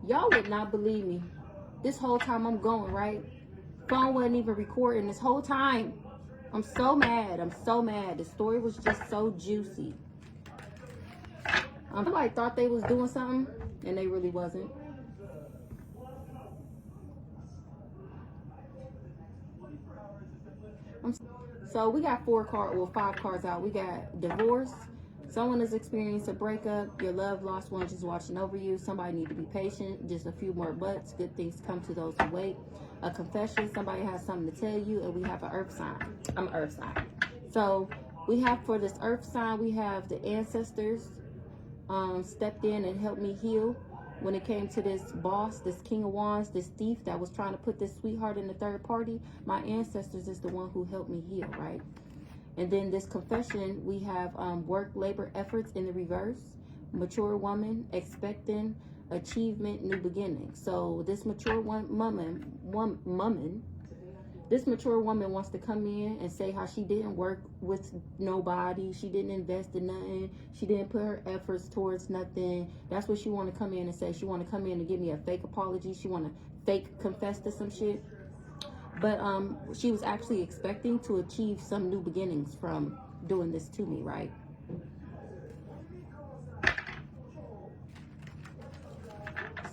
Y'all would not believe me. This whole time I'm going, right? Phone wasn't even recording this whole time. I'm so mad. I'm so mad. The story was just so juicy. I like thought they was doing something and they really wasn't. So we got 5 cards out. We got divorce. Someone has experienced a breakup. Your love lost one just watching over you. Somebody need to be patient. Just a few more buts. Good things come to those who wait. A confession. Somebody has something to tell you. And we have an earth sign. I'm an earth sign. So we have, for this earth sign, we have the ancestors stepped in and helped me heal. When it came to this boss, this King of Wands, this thief that was trying to put this sweetheart in the third party, my ancestors is the one who helped me heal, right? And then this confession, we have work, labor, efforts in the reverse. Mature woman, expecting, achievement, new beginning. So this mature this mature woman wants to come in and say how she didn't work with nobody. She didn't invest in nothing. She didn't put her efforts towards nothing. That's what she want to come in and say. She want to come in and give me a fake apology. She want to fake confess to some shit. But she was actually expecting to achieve some new beginnings from doing this to me, right?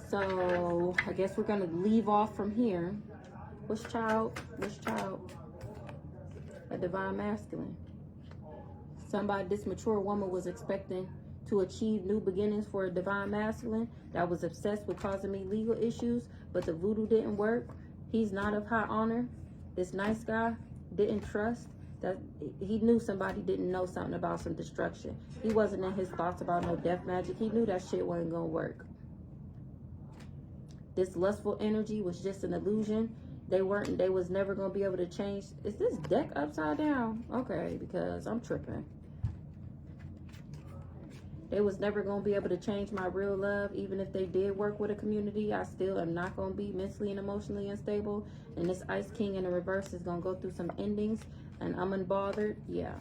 So I guess we're going to leave off from here. Which child? A divine masculine. Somebody, this mature woman was expecting to achieve new beginnings for a divine masculine that was obsessed with causing me legal issues, but the voodoo didn't work. He's not of high honor. This nice guy didn't trust that he knew somebody didn't know something about some destruction. He wasn't in his thoughts about no death magic. He knew that shit wasn't gonna work. This lustful energy was just an illusion. They was never going to be able to change. Is this deck upside down? Okay, because I'm tripping. They was never going to be able to change my real love. Even if they did work with a community, I still am not going to be mentally and emotionally unstable. And this Ice King in the reverse is going to go through some endings. And I'm unbothered. Yeah,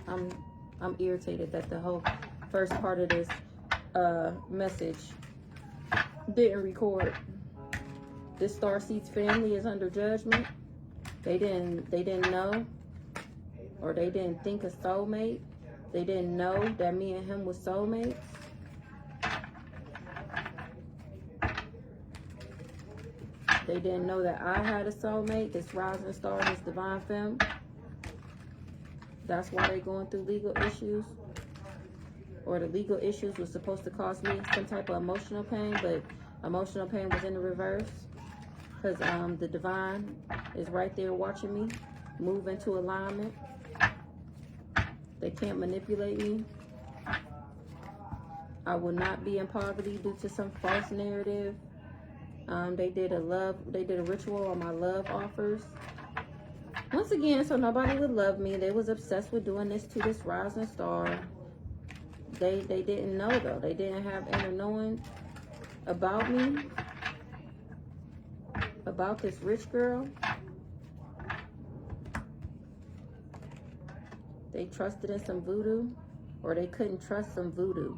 I'm irritated that the whole first part of this message didn't record. This Starseeds family is under judgment. They didn't know, or they didn't think a soulmate. They didn't know that me and him was soulmates. They didn't know that I had a soulmate, this rising star, this divine femme. That's why they going through legal issues. Or the legal issues was supposed to cause me some type of emotional pain, but emotional pain was in the reverse. Because the divine is right there watching me move into alignment. They can't manipulate me. I will not be in poverty due to some false narrative. They did a ritual on my love offers. Once again, so nobody would love me. They was obsessed with doing this to this rising star. They didn't know though. They didn't have inner knowing about me. About this rich girl. They trusted in some voodoo, or they couldn't trust some voodoo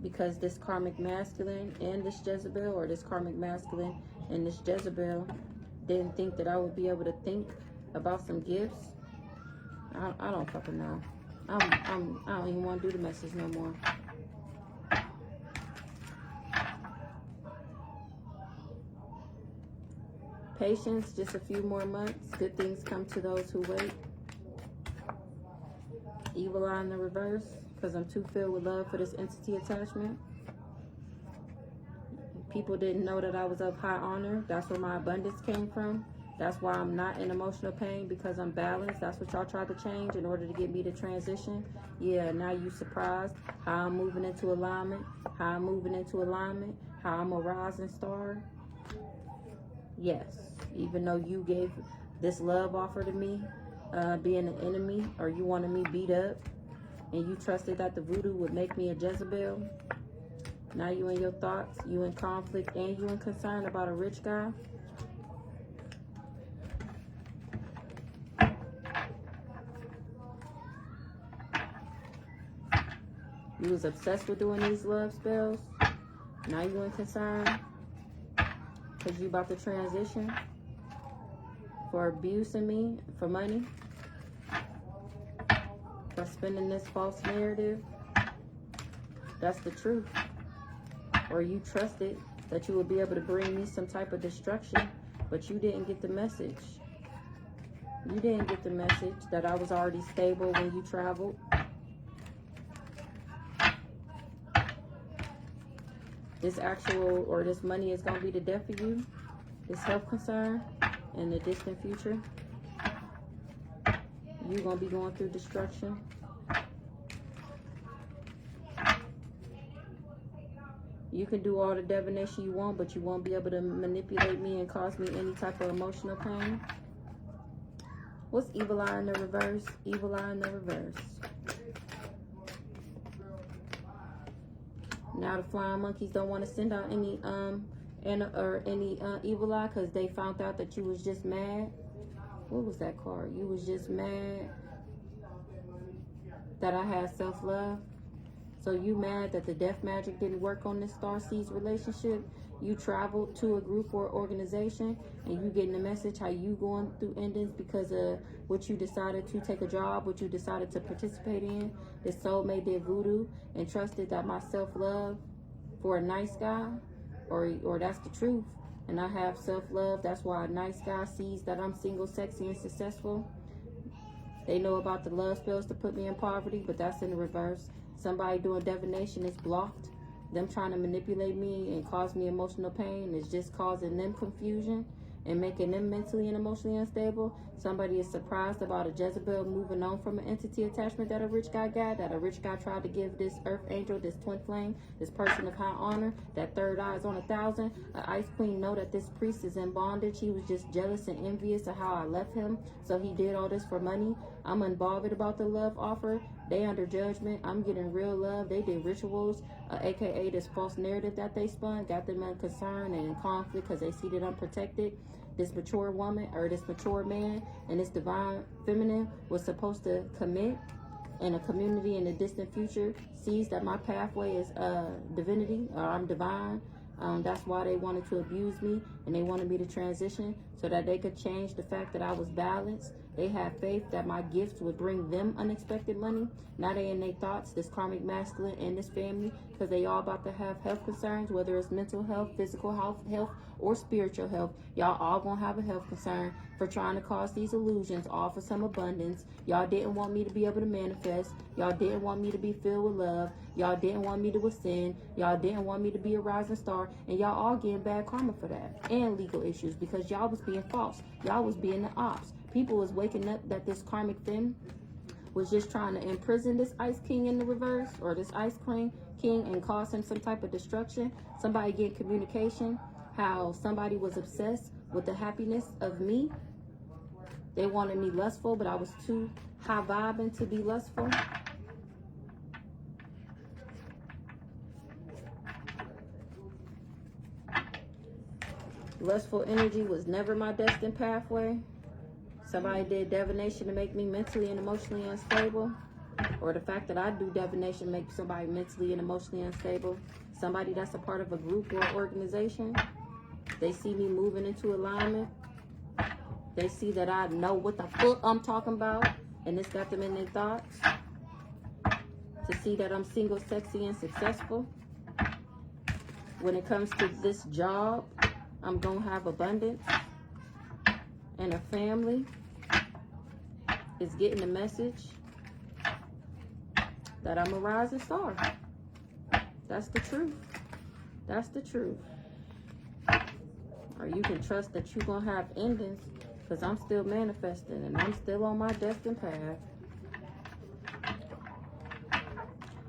because this karmic masculine and this Jezebel, or this karmic masculine and this Jezebel didn't think that I would be able to think about some gifts. I don't fucking know. I don't even want to do the message no more. Patience, just a few more months. Good things come to those who wait. Evil eye in the reverse, because I'm too filled with love for this entity attachment. People didn't know that I was of high honor. That's where my abundance came from. That's why I'm not in emotional pain, because I'm balanced. That's what y'all tried to change in order to get me to transition. Yeah, now you surprised how I'm moving into alignment, how I'm a rising star. Yes, even though you gave this love offer to me, being an enemy, or you wanted me beat up, and you trusted that the voodoo would make me a Jezebel. Now you in your thoughts, you in conflict, and you in concern about a rich guy. You was obsessed with doing these love spells. Now you in concern. because you about to transition, for abusing me for money, for spinning this false narrative. That's the truth. Or you trusted that you would be able to bring me some type of destruction, but you didn't get the message. You didn't get the message that I was already stable when you traveled. This actual, or this money is going to be the death of you. This health concern in the distant future. You're going to be going through destruction. You can do all the divination you want, but you won't be able to manipulate me and cause me any type of emotional pain. What's evil eye in the reverse? Evil eye in the reverse. Now the flying monkeys don't want to send out any evil eye because they found out that you was just mad. What was that card? You was just mad that I had self-love. So you mad that the death magic didn't work on this Starseeds relationship? You traveled to a group or organization and you getting a message how you going through endings because of what you decided to take a job, what you decided to participate in. This soulmate did voodoo and trusted that my self-love for a nice guy, or that's the truth. And I have self-love. That's why a nice guy sees that I'm single, sexy, and successful. They know about the love spells to put me in poverty, but that's in the reverse. Somebody doing divination is blocked. Them trying to manipulate me and cause me emotional pain is just causing them confusion and making them mentally and emotionally unstable. Somebody is surprised about a Jezebel moving on from an entity attachment that a rich guy got, that a rich guy tried to give this earth angel, this twin flame, this person of high honor, that third eye is on 1,000. An ice queen know that this priest is in bondage. He was just jealous and envious of how I left him, so he did all this for money. I'm unbothered about the love offer. They under judgment. I'm getting real love. They did rituals, aka this false narrative that they spun, got them in concern and in conflict because they see that I'm protected. This mature woman, or this mature man, and this divine feminine was supposed to commit, and a community in the distant future sees that my pathway is divinity, or I'm divine. That's why they wanted to abuse me, and they wanted me to transition so that they could change the fact that I was balanced. They had faith that my gifts would bring them unexpected money. Now they in their thoughts, this karmic masculine and this family, because they all about to have health concerns, whether it's mental health, physical health, or spiritual health. Y'all all gonna have a health concern for trying to cause these illusions, all for some abundance. Y'all didn't want me to be able to manifest. Y'all didn't want me to be filled with love. Y'all didn't want me to ascend. Y'all didn't want me to be a rising star. And y'all all getting bad karma for that. And legal issues, because y'all was being false. Y'all was being the ops. People was waking up that this karmic femme was just trying to imprison this ice king in the reverse, or this ice cream king, and cause him some type of destruction. Somebody getting communication, how somebody was obsessed with the happiness of me. They wanted me lustful, but I was too high vibing to be lustful. Lustful energy was never my destined pathway. Somebody did divination to make me mentally and emotionally unstable, or the fact that I do divination makes somebody mentally and emotionally unstable. Somebody that's a part of a group or organization, they see me moving into alignment. They see that I know what the fuck I'm talking about, and this got them in their thoughts. To see that I'm single, sexy, and successful. When it comes to this job, I'm gonna have abundance and a family. Is getting the message that I'm a rising star. That's the truth. That's the truth. Or you can trust that you're going to have endings, because I'm still manifesting and I'm still on my destined path.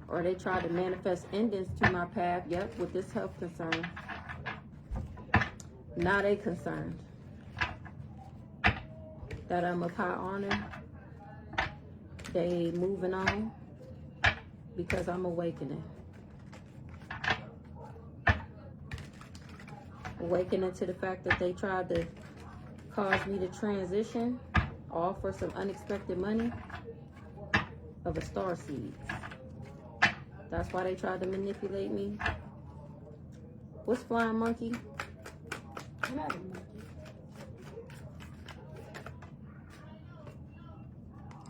Or they try to manifest endings to my path, yep, with this health concern. Now they concerned that I'm of high honor. They moving on because I'm awakening. Awakening to the fact that they tried to cause me to transition, all for some unexpected money of a starseed. That's why they tried to manipulate me. What's flying monkey?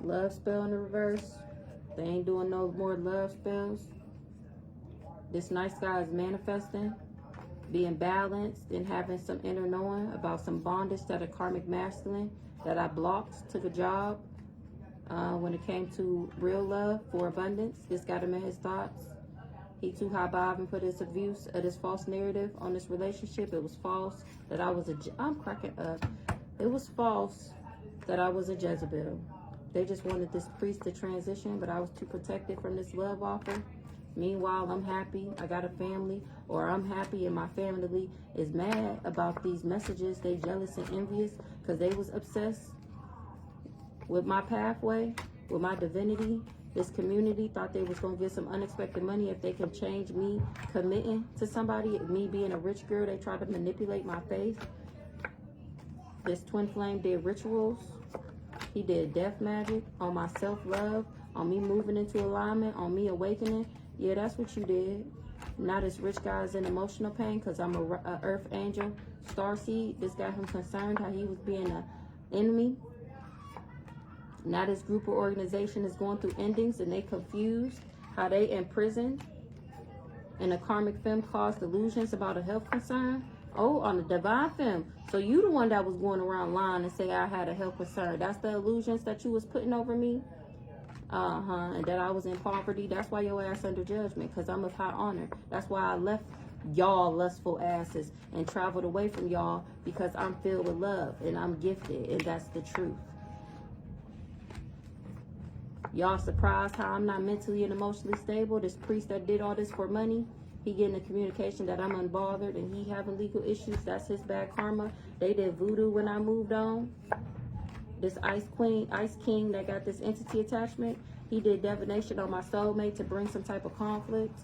Love spell in the reverse. They ain't doing no more love spells. This nice guy is manifesting, being balanced, and having some inner knowing about some bondage that a karmic masculine that I blocked, took a job when it came to real love for abundance. This got him in his thoughts. He too high bob and put his abuse of this false narrative on this relationship. It was false that I was I'm cracking up. It was false that I was a Jezebel. They just wanted this priest to transition, but I was too protected from this love offer. Meanwhile, I'm happy. I got a family, or I'm happy and my family is mad about these messages. They jealous and envious because they was obsessed with my pathway, with my divinity. This community thought they was going to get some unexpected money if they can change me committing to somebody. Me being a rich girl, they tried to manipulate my faith. This twin flame did rituals. He did death magic on my self-love, on me moving into alignment, on me awakening. Yeah, that's what you did. Now this rich guy's in emotional pain because I'm a earth angel, starseed. This got him concerned how he was being an enemy. Now this group or organization is going through endings and they confused how they imprisoned. And a karmic femme caused illusions about a health concern. Oh, on the divine femme. So you the one that was going around lying and say I had a health concern. That's the illusions that you was putting over me? And that I was in poverty. That's why your ass under judgment, because I'm of high honor. That's why I left y'all lustful asses and traveled away from y'all, because I'm filled with love and I'm gifted, and that's the truth. Y'all surprised how I'm not mentally and emotionally stable? This priest that did all this for money, he getting the communication that I'm unbothered and he having legal issues. That's his bad karma. They did voodoo when I moved on. This ice king that got this entity attachment, he did divination on my soulmate to bring some type of conflict.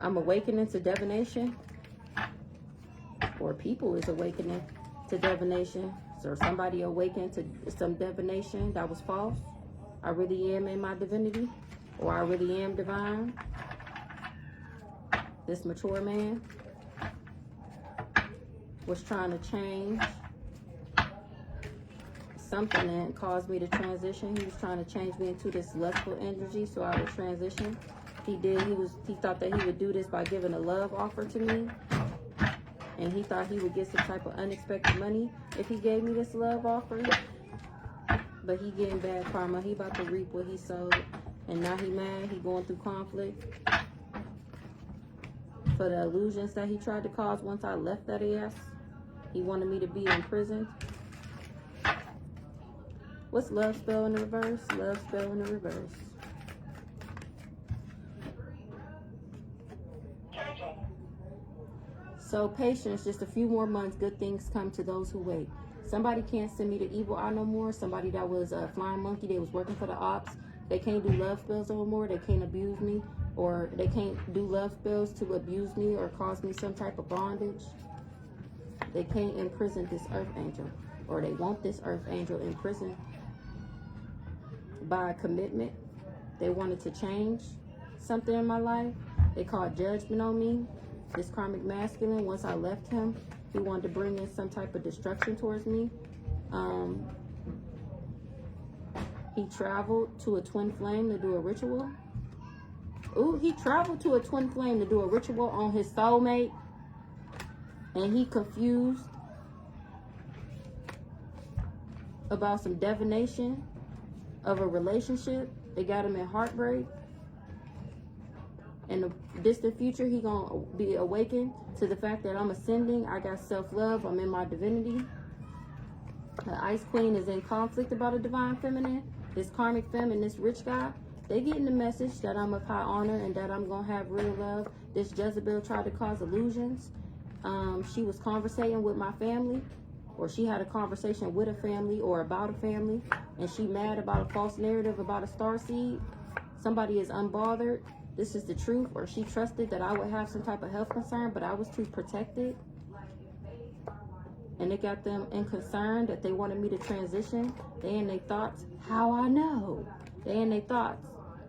I'm awakening to divination, or people is awakening to divination, or somebody awakened to some divination that was false. I really am in my divinity, or I really am divine. This mature man was trying to change something that caused me to transition. He was trying to change me into this lustful energy so I would transition. He did. He thought that he would do this by giving a love offer to me. And he thought he would get some type of unexpected money if he gave me this love offer. But he getting bad karma. He about to reap what he sowed. And now he mad. He going through conflict for the illusions that he tried to cause once I left that ass. He wanted me to be in prison. What's love spell in the reverse? Love spell in the reverse. So patience, just a few more months, good things come to those who wait. Somebody can't send me the evil eye no more. Somebody that was a flying monkey, they was working for the ops. They can't do love spells no more. They can't abuse me, or they can't do love spells to abuse me or cause me some type of bondage. They can't imprison this earth angel, or they want this earth angel in prison by a commitment. They wanted to change something in my life. They called judgment on me. This karmic masculine, once I left him, he wanted to bring in some type of destruction towards me. He traveled to a twin flame to do a ritual. Ooh, he traveled to a twin flame to do a ritual on his soulmate. And he confused about some divination of a relationship. They got him in heartbreak. In the distant future, he gonna be awakened to the fact that I'm ascending. I got self-love. I'm in my divinity. The Ice Queen is in conflict about a divine feminine. This karmic femme and this rich guy, they getting the message that I'm of high honor and that I'm gonna have real love. This Jezebel tried to cause illusions. She was conversating with my family, or she had a conversation with a family or about a family, and she mad about a false narrative about a starseed. Somebody is unbothered. This is the truth, or she trusted that I would have some type of health concern, but I was too protected. and it got them in concern that they wanted me to transition. They in their thoughts. How I know? They in their thoughts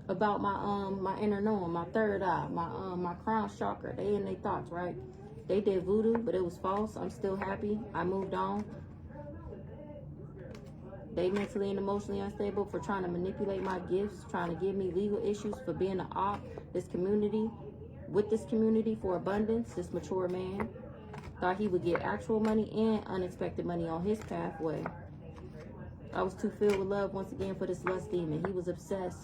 about my inner knowing, my third eye, my crown chakra. They in their thoughts, right? They did voodoo, but it was false. I'm still happy. I moved on. They mentally and emotionally unstable for trying to manipulate my gifts, trying to give me legal issues for being an op. This community, with this community for abundance, this mature man thought he would get actual money and unexpected money on his pathway. I was too filled with love once again for this lust demon. He was obsessed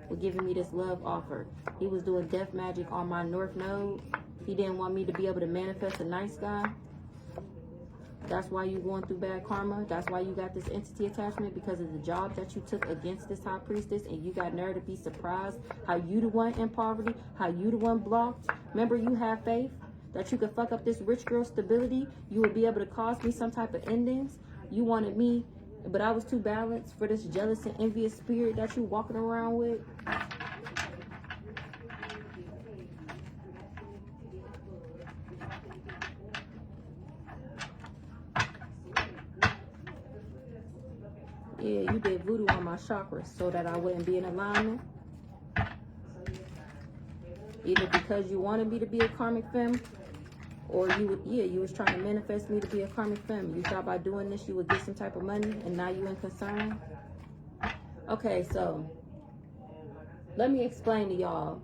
with giving me this love offer. He was doing death magic on my north node. He didn't want me to be able to manifest a nice guy. That's why you going through bad karma. That's why you got this entity attachment, because of the job that you took against this high priestess, and you got nerve to be surprised how you the one in poverty, how you the one blocked. Remember, you have faith that you could fuck up this rich girl stability. You would be able to cause me some type of endings. You wanted me, but I was too balanced for this jealous and envious spirit that you walking around with. Yeah, you did voodoo on my chakras so that I wouldn't be in alignment. Either because you wanted me to be a karmic femme, or you was trying to manifest me to be a karmic femme. You thought by doing this you would get some type of money, and now you in concern. Okay, so let me explain to y'all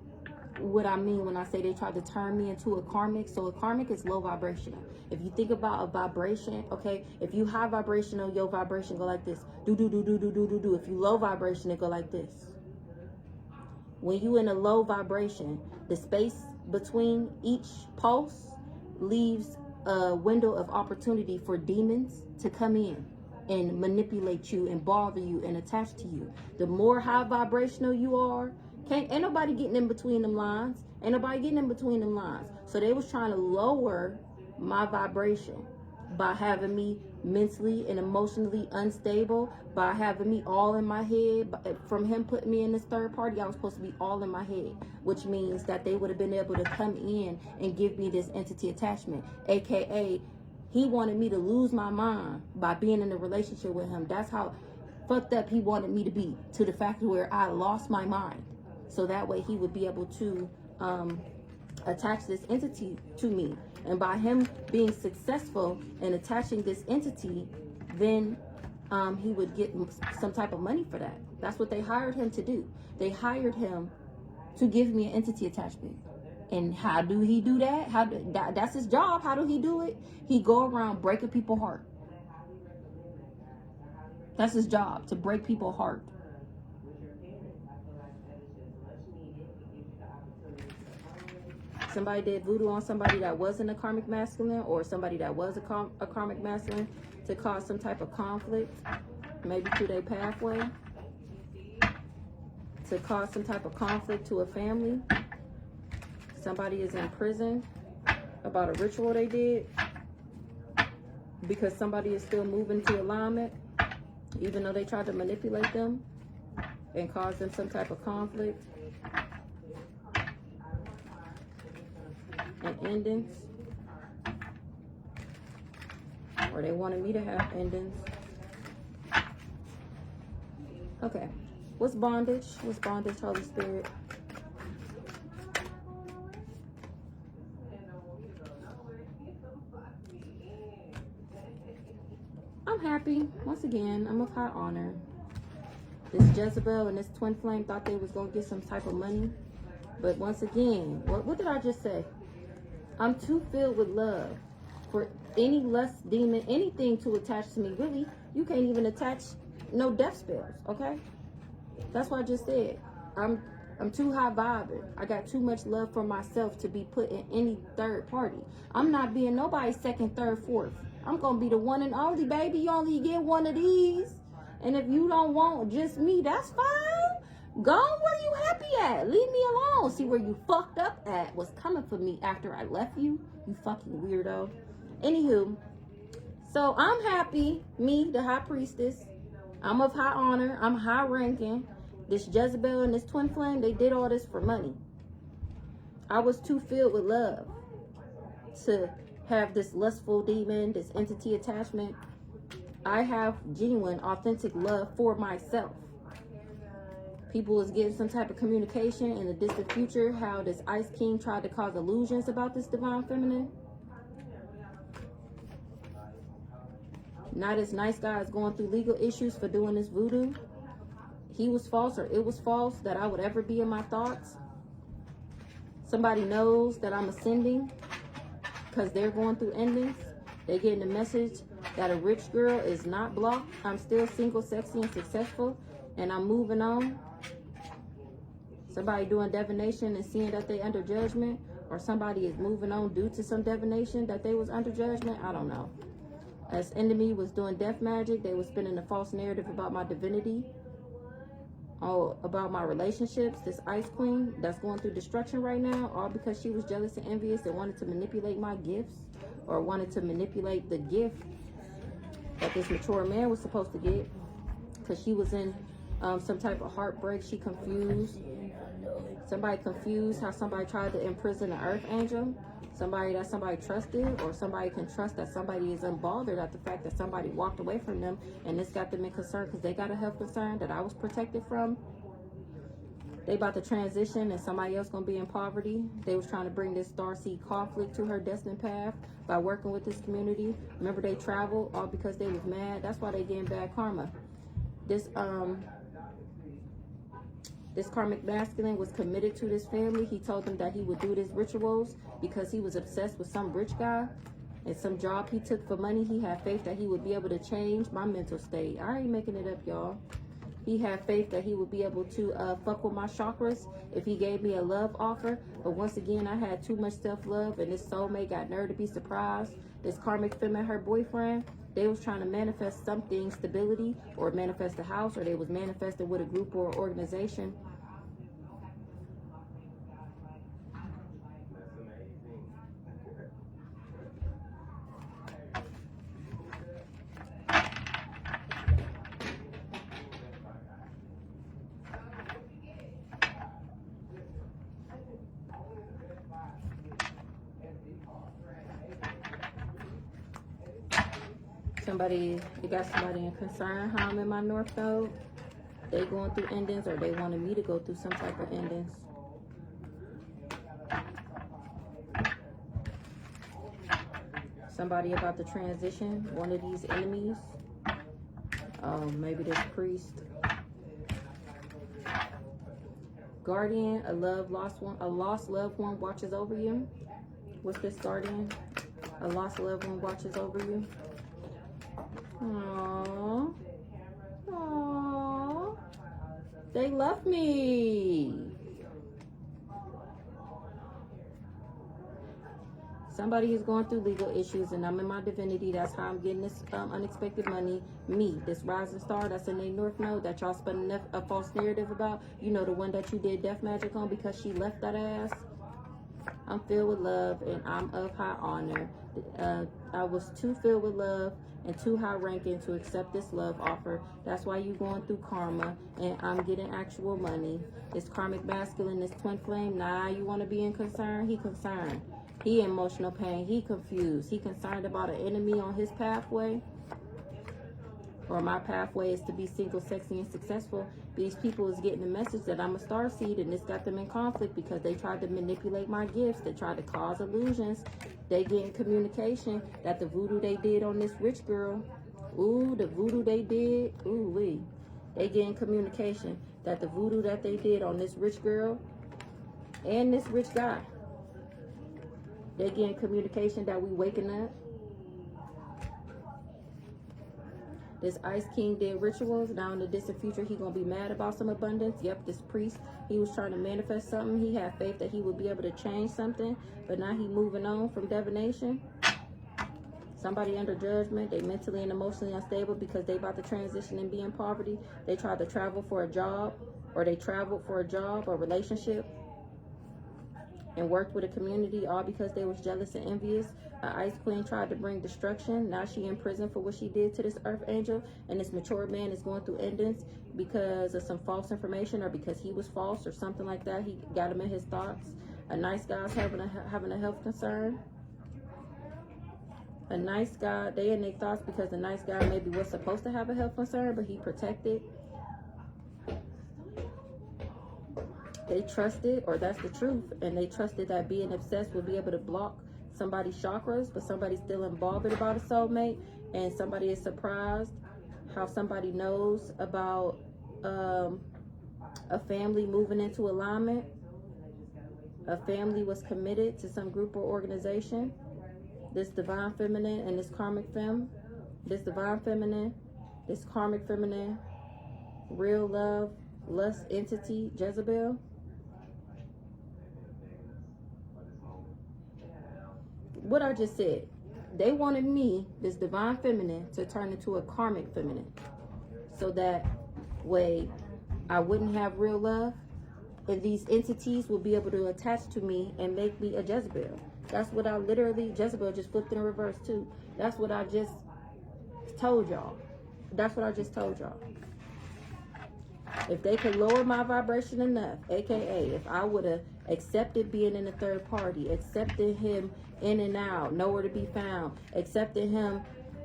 what I mean when I say they tried to turn me into a karmic. So a karmic is low vibrational. If you think about a vibration, okay, if you high vibrational, your vibration go like this. Do, do, do, do, do, do, do, do. If you low vibration, it go like this. When you in a low vibration, the space between each pulse leaves a window of opportunity for demons to come in and manipulate you and bother you and attach to you. The more high vibrational you are, ain't nobody getting in between them lines. Ain't nobody getting in between them lines. So they was trying to lower my vibration by having me mentally and emotionally unstable, by having me all in my head. From him putting me in this third party, I was supposed to be all in my head, which means that they would have been able to come in and give me this entity attachment, aka he wanted me to lose my mind by being in a relationship with him. That's how fucked up he wanted me to be, to the fact where I lost my mind. So that way he would be able to attach this entity to me. And by him being successful in attaching this entity, then he would get some type of money for that. That's what they hired him to do. They hired him to give me an entity attachment. And how do he do that? That's his job. How do he do it? He go around breaking people's heart. That's his job, to break people's heart. Somebody did voodoo on somebody that wasn't a karmic masculine, or somebody that was a karmic masculine, to cause some type of conflict, maybe through their pathway, to cause some type of conflict to a family. Somebody is in prison about a ritual they did because somebody is still moving to alignment, even though they tried to manipulate them and cause them some type of conflict and endings, or they wanted me to have endings. Okay, what's bondage? What's bondage, Holy Spirit? I'm happy. Once again, I'm of high honor. This Jezebel and this twin flame thought they was going to get some type of money. But once again, what did I just say? I'm too filled with love for any lust demon, anything to attach to me. Really, you can't even attach no death spells, okay? That's what I just said. I'm too high vibing. I got too much love for myself to be put in any third party. I'm not being nobody's second, third, fourth. I'm going to be the one and only, baby. You only get one of these. And if you don't want just me, that's fine. Go where you happy at. Leave me alone. See where you fucked up at was coming for me after I left you. You fucking weirdo. Anywho, so I'm happy. Me, the high priestess. I'm of high honor. I'm high ranking. This Jezebel and this twin flame, they did all this for money. I was too filled with love to have this lustful demon, this entity attachment. I have genuine, authentic love for myself. People is getting some type of communication in the distant future, how this Ice King tried to cause illusions about this divine feminine. Now this nice guy is going through legal issues for doing this voodoo. He was false, or it was false that I would ever be in my thoughts. Somebody knows that I'm ascending because they're going through endings. They're getting a message that a rich girl is not blocked. I'm still single, sexy, and successful, and I'm moving on. Somebody doing divination and seeing that they under judgment, or somebody is moving on due to some divination that they was under judgment. I don't know. As enemy was doing death magic, they was spinning a false narrative about my divinity, about my relationships. This Ice Queen that's going through destruction right now, all because she was jealous and envious and wanted to manipulate my gifts, or wanted to manipulate the gift that this mature man was supposed to get, because she was in some type of heartbreak. She confused. Somebody confused how somebody tried to imprison an earth angel. Somebody that somebody trusted, or somebody can trust that somebody is unbothered at the fact that somebody walked away from them, and this got them in concern because they got a health concern that I was protected from. They about to transition and somebody else gonna be in poverty. They was trying to bring this starseed conflict to her destined path by working with this community. Remember, they traveled all because they was mad. That's why they getting bad karma. This karmic masculine was committed to this family. He told them that he would do these rituals because he was obsessed with some rich guy and some job he took for money. He had faith that he would be able to change my mental state. I ain't making it up, y'all. He had faith that he would be able to fuck with my chakras if he gave me a love offer. But once again, I had too much self-love, and this soulmate got nerve to be surprised. This karmic feminine, her boyfriend, they was trying to manifest something, stability, or manifest a house, or they was manifesting with a group or organization. You got somebody in concern how I'm in my North Node. They going through endings, or they wanted me to go through some type of endings. Somebody about to transition, one of these enemies. Maybe this priest. Guardian, a lost loved one watches over you. What's this, guardian? A lost loved one watches over you. Aww. Aww. They love me. Somebody is going through legal issues, and I'm in my divinity. That's how I'm getting this unexpected money. Me, this rising star that's in their North Node that y'all spending a false narrative about. You know, the one that you did death magic on because she left that ass. I'm filled with love, and I'm of high honor. I was too filled with love and too high ranking to accept this love offer. That's why you going through karma, and I'm getting actual money. This karmic masculine, this twin flame. Nah, you want to be in concern? He concerned. He in emotional pain. He confused. He concerned about an enemy on his pathway. Or my pathway is to be single, sexy, and successful. These people is getting the message that I'm a star seed, and this got them in conflict because they tried to manipulate my gifts. They tried to cause illusions. They getting communication that the voodoo they did on this rich girl, ooh, the voodoo they did, ooh wee. They getting communication that the voodoo that they did on this rich girl and this rich guy. They getting communication that we waking up. This Ice King did rituals. Now in the distant future, he gonna be mad about some abundance. Yep, this priest, he was trying to manifest something. He had faith that he would be able to change something, but now he moving on from divination. Somebody under judgment. They mentally and emotionally unstable because they about to transition and be in poverty. They tried to travel for a job, or they traveled for a job or relationship and worked with a community, all because they was jealous and envious. An Ice Queen tried to bring destruction. Now she in prison for what she did to this Earth Angel, and this mature man is going through endings because of some false information, or because he was false or something like that. He got him in his thoughts. A nice guy's having a health concern. A nice guy, they in their thoughts because the nice guy maybe was supposed to have a health concern, but he protected. They trusted, or that's the truth, and they trusted that being obsessed would be able to block somebody's chakras, but somebody's still involved about a soulmate, and somebody is surprised how somebody knows about a family moving into alignment. A family was committed to some group or organization. This divine feminine and this karmic femme. This divine feminine, this karmic feminine, real love, lust entity, Jezebel. What I just said, they wanted me, this divine feminine, to turn into a karmic feminine, so that way I wouldn't have real love, and these entities will be able to attach to me and make me a Jezebel. That's what I literally, Jezebel just flipped in reverse too. That's what I just told y'all. That's what I just told y'all. If they could lower my vibration enough, aka if I would have accepted being in a third party, accepted him in and out, nowhere to be found, accepted him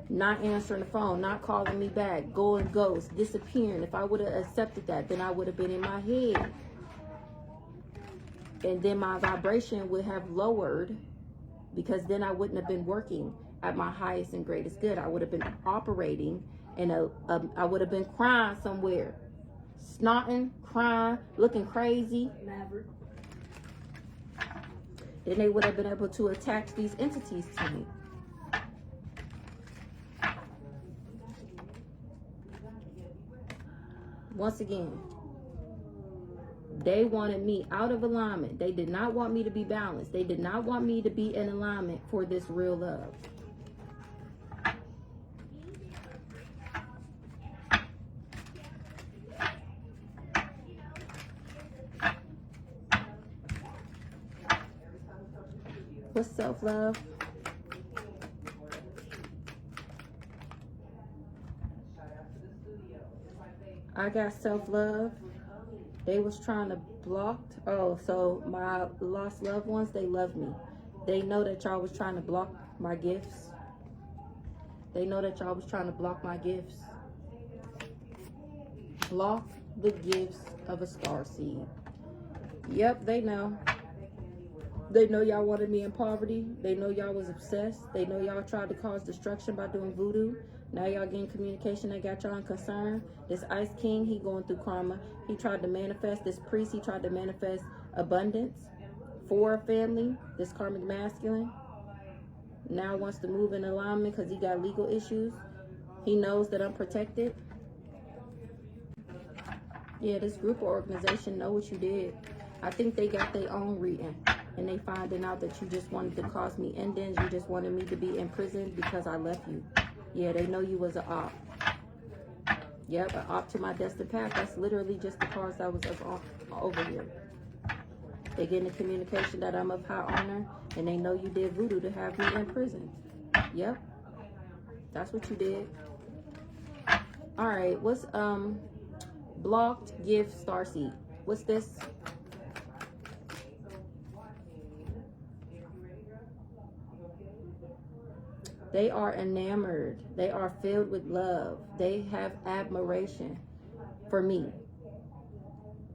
not answering the phone, not calling me back, going ghost, disappearing, if I would have accepted that, then I would have been in my head. And then my vibration would have lowered, because then I wouldn't have been working at my highest and greatest good. I would have been operating in I would have been crying somewhere. Snotting, crying, looking crazy. Maverick. Then they would have been able to attach these entities to me. Once again, they wanted me out of alignment. They did not want me to be balanced. They did not want me to be in alignment for this real love. What's self-love? I got self-love. They was trying to block. Oh, so my lost loved ones, they love me. They know that y'all was trying to block my gifts. They know that y'all was trying to block my gifts. Block the gifts of a starseed. Yep, they know. They know y'all wanted me in poverty. They know y'all was obsessed. They know y'all tried to cause destruction by doing voodoo. Now y'all getting communication that got y'all in concern. This Ice King, he going through karma. He tried to manifest, this priest, he tried to manifest abundance for a family. This karmic masculine now wants to move in alignment because he got legal issues. He knows that I'm protected. Yeah, this group or organization know what you did. I think they got their own reading. And they finding out that you just wanted to cause me endings. You just wanted me to be in prison because I left you. Yeah, they know you was an op. Yep, an op to my destined path. That's literally just the cards that was over here. They getting the communication that I'm of high honor, and they know you did voodoo to have me in prison. Yep, that's what you did. All right, what's blocked gift starseed? What's this? They are enamored. They are filled with love. They have admiration for me.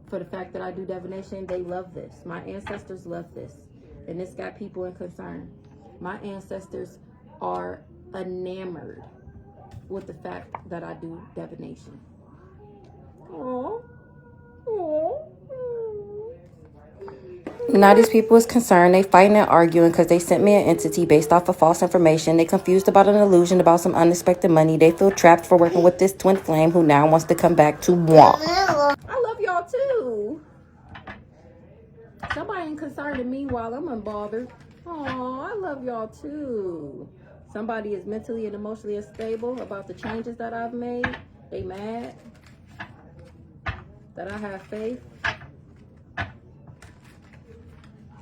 For the fact that I do divination, they love this. My ancestors love this. And this got people in concern. My ancestors are enamored with the fact that I do divination. Aww. Aww. Now these people is concerned. They fighting and arguing because they sent me an entity based off of false information. They confused about an illusion about some unexpected money. They feel trapped for working with this twin flame who now wants to come back to moi. I love y'all too. Somebody ain't concerned with me while I'm unbothered. Oh, I love y'all too. Somebody is mentally and emotionally unstable about the changes that I've made. They mad that I have faith.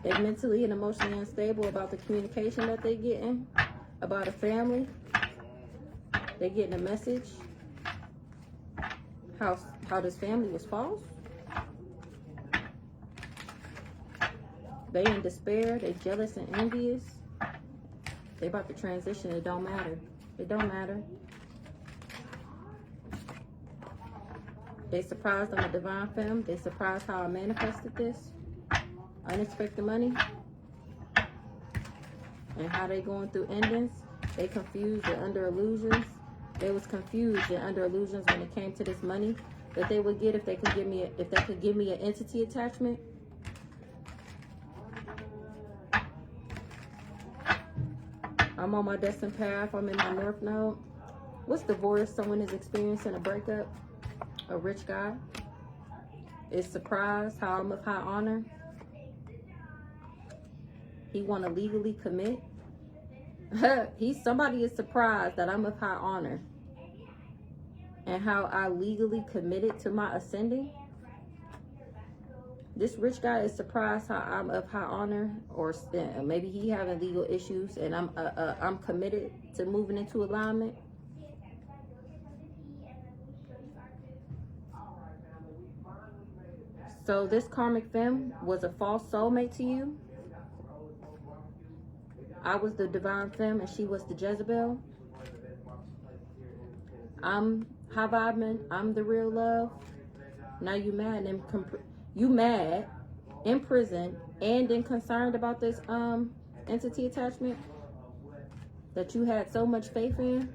They're mentally and emotionally unstable about the communication that they're getting about a family. They're getting a message how this family was false. They in despair. They jealous and envious. They about to transition. It don't matter. It don't matter. They surprised I'm a divine femme. They surprised how I manifested this. Unexpected money. And how they going through endings. They confused and under illusions. They was confused and under illusions when it came to this money that they would get if they could give me an entity attachment. I'm on my destined path. I'm in my North Node. What's divorce? Someone is experiencing a breakup. A rich guy is surprised how I'm of high honor. He want to legally commit. Somebody is surprised that I'm of high honor and how I legally committed to my ascending. This rich guy is surprised how I'm of high honor, or maybe he having legal issues, and I'm committed to moving into alignment. So this karmic femme was a false soulmate to you. I was the divine femme and she was the Jezebel. I'm high vibing. I'm the real love. Now you mad and you mad, in prison, and then concerned about this entity attachment that you had so much faith in.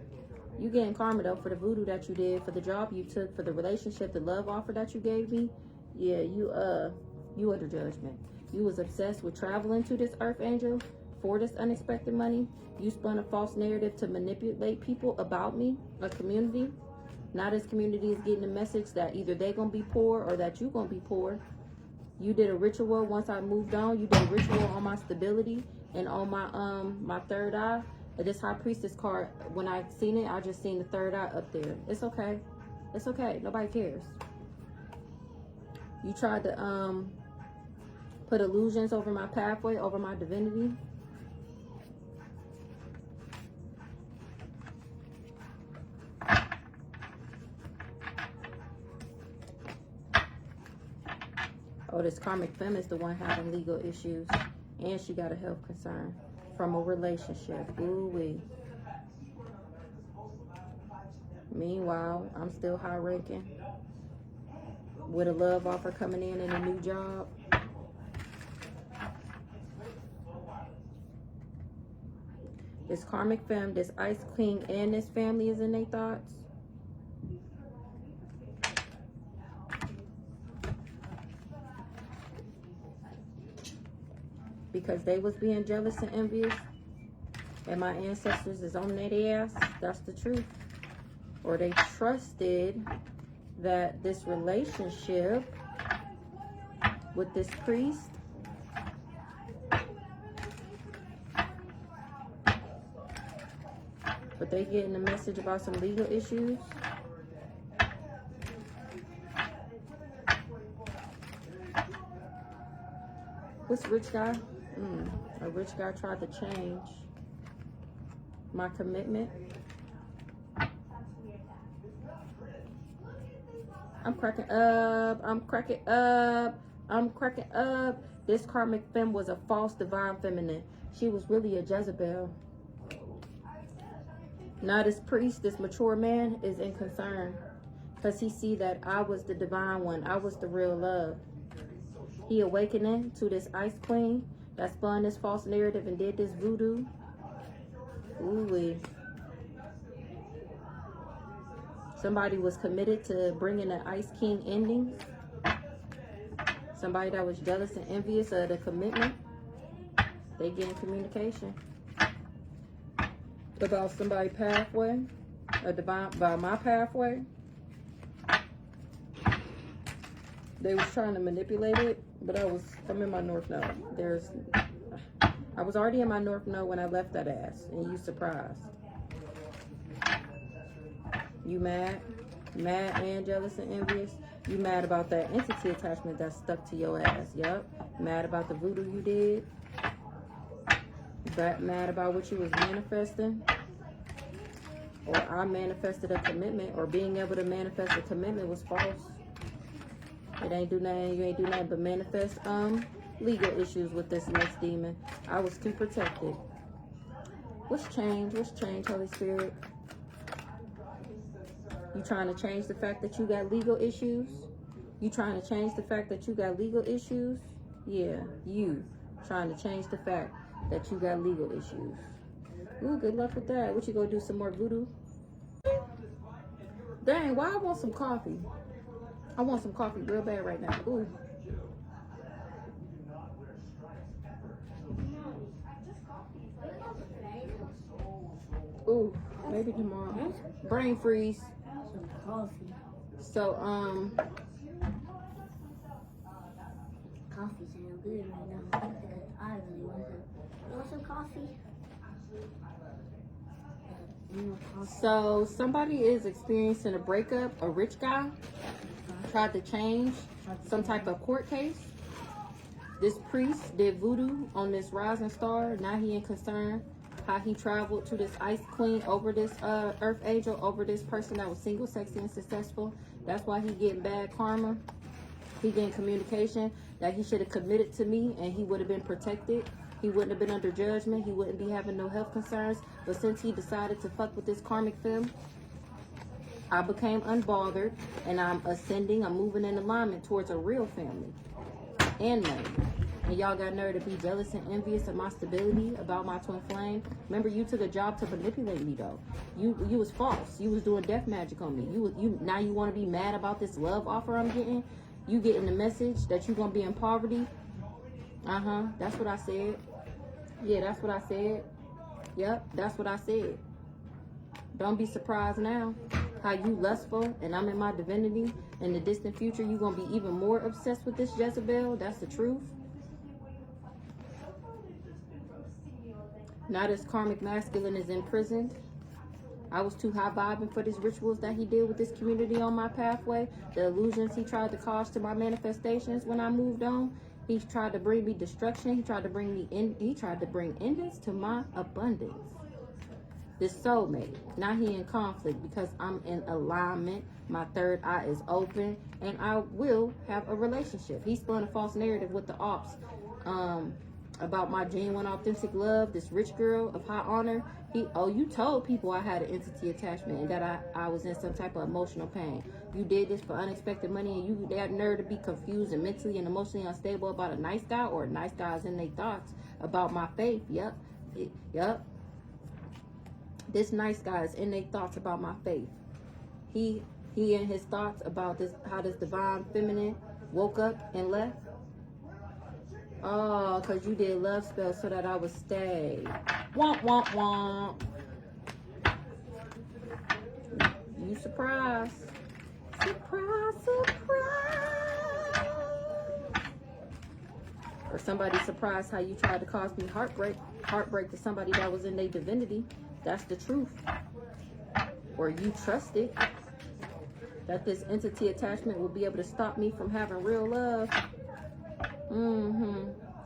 You getting karma though for the voodoo that you did, for the job you took, for the relationship, the love offer that you gave me. Yeah, you under judgment. You was obsessed with traveling to this earth angel for this unexpected money. You spun a false narrative to manipulate people about me, a community. Now this community is getting a message that either they gonna be poor or that you gonna be poor. You did a ritual once I moved on. You did a ritual on my stability and on my my third eye. This high priestess card, when I seen it, I just seen the third eye up there. It's okay. It's okay. Nobody cares. You tried to put illusions over my pathway, over my divinity. Oh, this karmic femme is the one having legal issues. And she got a health concern from a relationship. Ooh-wee. Meanwhile, I'm still high ranking. With a love offer coming in and a new job. This karmic femme, this ice queen, and this family is in their thoughts. Because they was being jealous and envious. And my ancestors is on their ass. That's the truth. Or they trusted that this relationship with this priest but they getting a message about some legal issues. What's rich guy? A rich guy tried to change my commitment. I'm cracking up. I'm cracking up. I'm cracking up. This karmic femme was a false divine feminine. She was really a Jezebel. Now this priest, this mature man, is in concern because he see that I was the divine one. I was the real love. He awakening to this ice queen that spun this false narrative and did this voodoo. Ooh-wee. Somebody was committed to bringing the Ice King endings. Somebody that was jealous and envious of the commitment. They getting communication about somebody's pathway, about my pathway. They was trying to manipulate it, but I'm in my North Node. I was already in my North Node when I left that ass, and you surprised. You mad and jealous and envious. You mad about that entity attachment that stuck to your ass. Yep. Mad about the voodoo you did. Mad about what you was manifesting. Or I manifested a commitment, or being able to manifest a commitment was false. It ain't do nothing. You ain't do nothing but manifest legal issues with this next demon. I was too protected. What's change? What's change, Holy Spirit? You trying to change the fact that you got legal issues? You trying to change the fact that you got legal issues? Yeah, you trying to change the fact that you got legal issues. Ooh, good luck with that. What, you gonna do some more voodoo? Dang, why I want some coffee? I want some coffee real bad right now. Ooh. Ooh, maybe tomorrow. Brain freeze. So, coffee sounds good right now. I really want some. You want some coffee? So somebody is experiencing a breakup. A rich guy tried to change some type of court case. This priest did voodoo on this rising star. Now he in concern how he traveled to this ice queen over this earth angel, over this person that was single, sexy, and successful. That's why he getting bad karma. He getting communication that he should have committed to me and he would have been protected. He wouldn't have been under judgment. He wouldn't be having no health concerns. But since he decided to fuck with this karmic film, I became unbothered and I'm ascending. I'm moving in alignment towards a real family and money. And y'all got nerve to be jealous and envious of my stability, about my twin flame. Remember, you took a job to manipulate me though. You was false. You was doing death magic on me. Now you want to be mad about this love offer I'm getting? You getting the message that you're gonna be in poverty? That's what I said. Yeah, that's what I said. Yep, that's what I said. Don't be surprised now how you lustful and I'm in my divinity. In the distant future, you're gonna be even more obsessed with this Jezebel. That's the truth. Now this karmic masculine is imprisoned. I was too high vibing for these rituals that he did with this community on my pathway. The illusions he tried to cause to my manifestations when I moved on. He tried to bring me destruction. He tried to bring me in. He tried to bring endings to my abundance. This soulmate. Now he in conflict because I'm in alignment. My third eye is open, and I will have a relationship. He spun a false narrative with the ops about my genuine, authentic love. This rich girl of high honor. You told people I had an entity attachment and that I was in some type of emotional pain. You did this for unexpected money, and you got nerve to be confused and mentally and emotionally unstable about a nice guy, or a nice guy is in their thoughts about my faith. Yep. This nice guy is in their thoughts about my faith. He in his thoughts about this, how this divine feminine woke up and left. Oh, because you did love spells so that I would stay. Womp, womp, womp. You surprised. Surprise, surprise. Or somebody surprised how you tried to cause me heartbreak to somebody that was in their divinity. That's the truth. Or you trusted that this entity attachment will be able to stop me from having real love.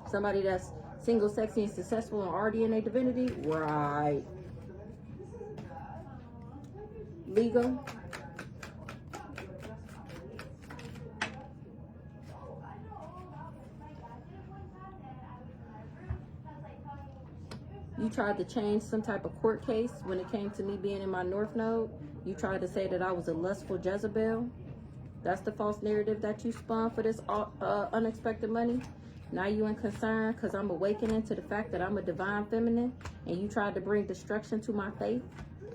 Somebody that's single, sexy, and successful and already in their divinity. Right. Legal. You tried to change some type of court case when it came to me being in my North Node. You tried to say that I was a lustful Jezebel. That's the false narrative that you spun for this unexpected money. Now you in concern because I'm awakening to the fact that I'm a divine feminine, and you tried to bring destruction to my faith.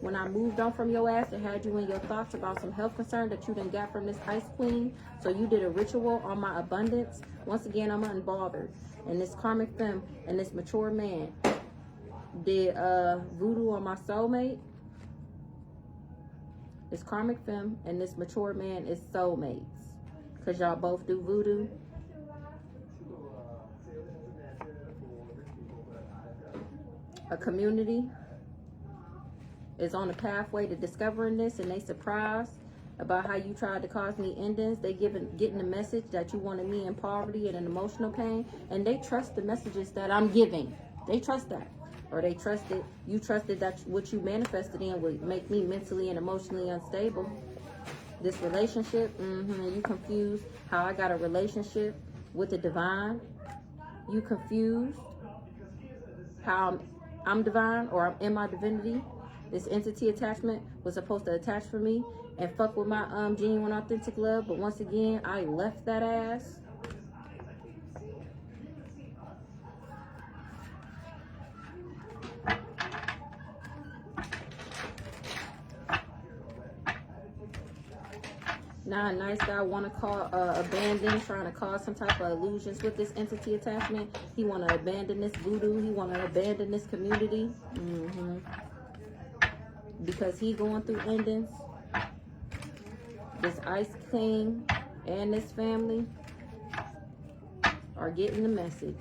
When I moved on from your ass, it had you in your thoughts about some health concern that you done got from this ice queen. So you did a ritual on my abundance. Once again, I'm unbothered. And this karmic femme and this mature man did voodoo on my soulmate. This karmic femme and this mature man is soulmates. Because y'all both do voodoo. A community is on the pathway to discovering this, and they surprised about how you tried to cause me endings. They getting the message that you wanted me in poverty and in emotional pain, and they trust the messages that I'm giving. They trust that. Or you trusted that what you manifested in would make me mentally and emotionally unstable. This relationship, you confused how I got a relationship with the divine. You confused how I'm divine or I'm in my divinity. This entity attachment was supposed to attach for me and fuck with my genuine authentic love, but once again, I left that ass. Now a nice guy want to call abandon, trying to cause some type of illusions with this entity attachment. He want to abandon this voodoo. He want to abandon this community. Because he going through endings. This Ice King and this family are getting the message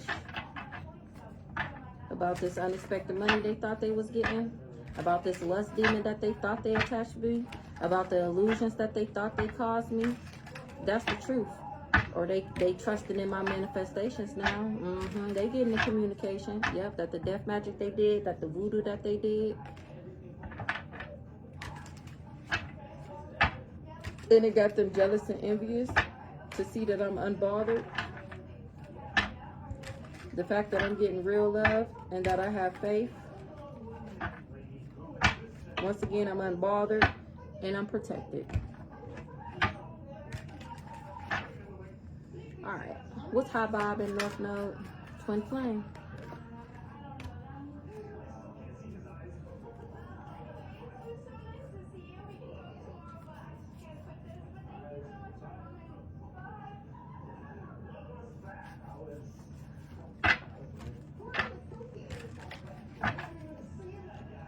about this unexpected money they thought they was getting, about this lust demon that they thought they attached me, about the illusions that they thought they caused me. That's the truth. Or they trusting in my manifestations now. They getting the communication. Yep, that the death magic they did, that the voodoo that they did. And it got them jealous and envious to see that I'm unbothered. The fact that I'm getting real love and that I have faith. Once again, I'm unbothered and I'm protected. Alright, what's high vibe in North Node? Twin flame.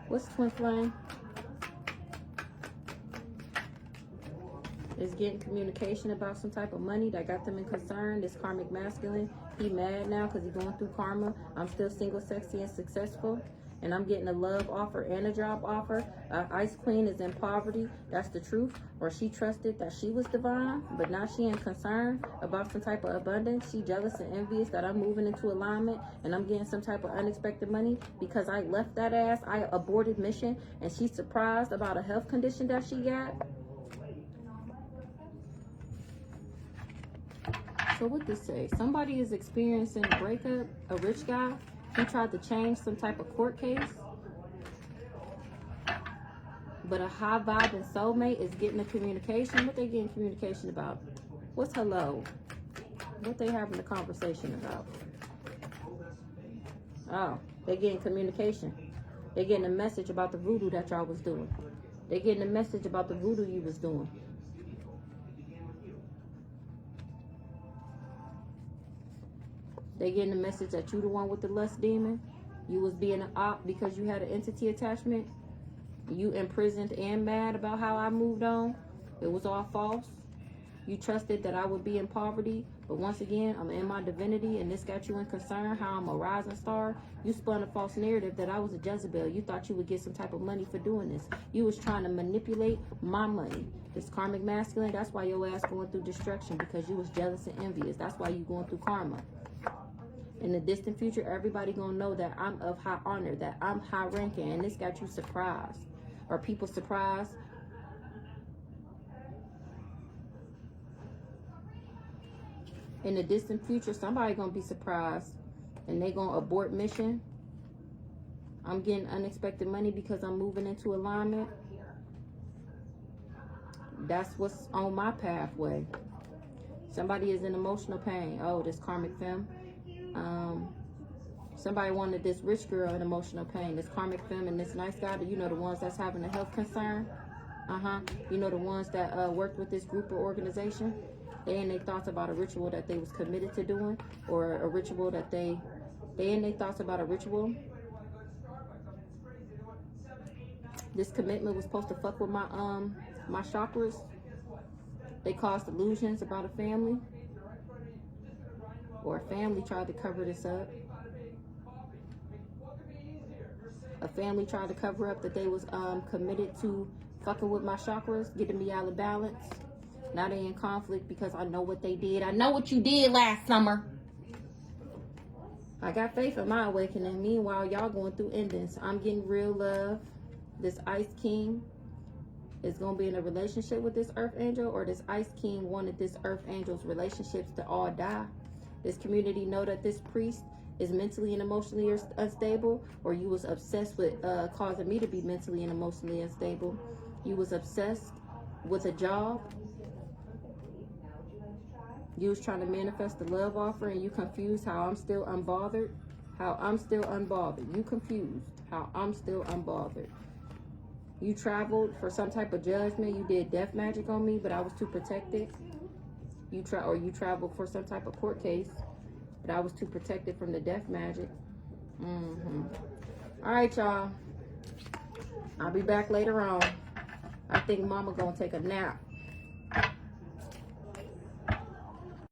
What's twin flame? Is getting communication about some type of money that got them in concern. This karmic masculine, he mad now because he's going through karma. I'm still single, sexy, and successful. And I'm getting a love offer and a job offer. Ice Queen is in poverty. That's the truth. Or she trusted that she was divine, but now she in concern about some type of abundance. She jealous and envious that I'm moving into alignment and I'm getting some type of unexpected money because I left that ass. I aborted mission and she's surprised about a health condition that she got. So what this say? Somebody is experiencing a breakup, a rich guy. He tried to change some type of court case. But a high vibe and soulmate is getting a communication. What they getting communication about? What's hello? What they having a conversation about? Oh, they getting communication. They getting a message about the voodoo that y'all was doing. They getting a message about the voodoo you was doing. They getting the message that you the one with the lust demon. You was being an op because you had an entity attachment. You imprisoned and mad about how I moved on. It was all false. You trusted that I would be in poverty. But once again, I'm in my divinity and this got you in concern how I'm a rising star. You spun a false narrative that I was a Jezebel. You thought you would get some type of money for doing this. You was trying to manipulate my money. This karmic masculine, that's why your ass going through destruction, because you was jealous and envious. That's why you going through karma. In the distant future, everybody gonna know that I'm of high honor, that I'm high ranking, and this got you surprised. Or people surprised. In the distant future, somebody gonna be surprised and they gonna abort mission. I'm getting unexpected money because I'm moving into alignment. That's what's on my pathway. Somebody is in emotional pain. Oh, this karmic femme. Somebody wanted this rich girl in emotional pain. This karmic femme and this nice guy. You know, the ones that's having a health concern. You know, the ones that worked with this group or organization. They and they thoughts about a ritual that they was committed to doing, or a ritual that they and they thoughts about a ritual. This commitment was supposed to fuck with my my chakras. They caused illusions about a family, or a family tried to cover this up. A family tried to cover up that they was committed to fucking with my chakras, getting me out of balance. Now they in conflict because I know what they did. I know what you did last summer. I got faith in my awakening. Meanwhile, y'all going through endings. I'm getting real love. This Ice King is going to be in a relationship with this Earth Angel, or this Ice King wanted this Earth Angel's relationships to all die. This community know that this priest is mentally and emotionally unstable, or you was obsessed with causing me to be mentally and emotionally unstable. You was obsessed with a job. You was trying to manifest the love offer, and you confused how I'm still unbothered. How I'm still unbothered. You confused how I'm still unbothered. You traveled for some type of judgment. You did death magic on me, but I was too protected. You traveled for some type of court case, but I was too protected from the death magic. All right, y'all. I'll be back later on. I think Mama gonna take a nap.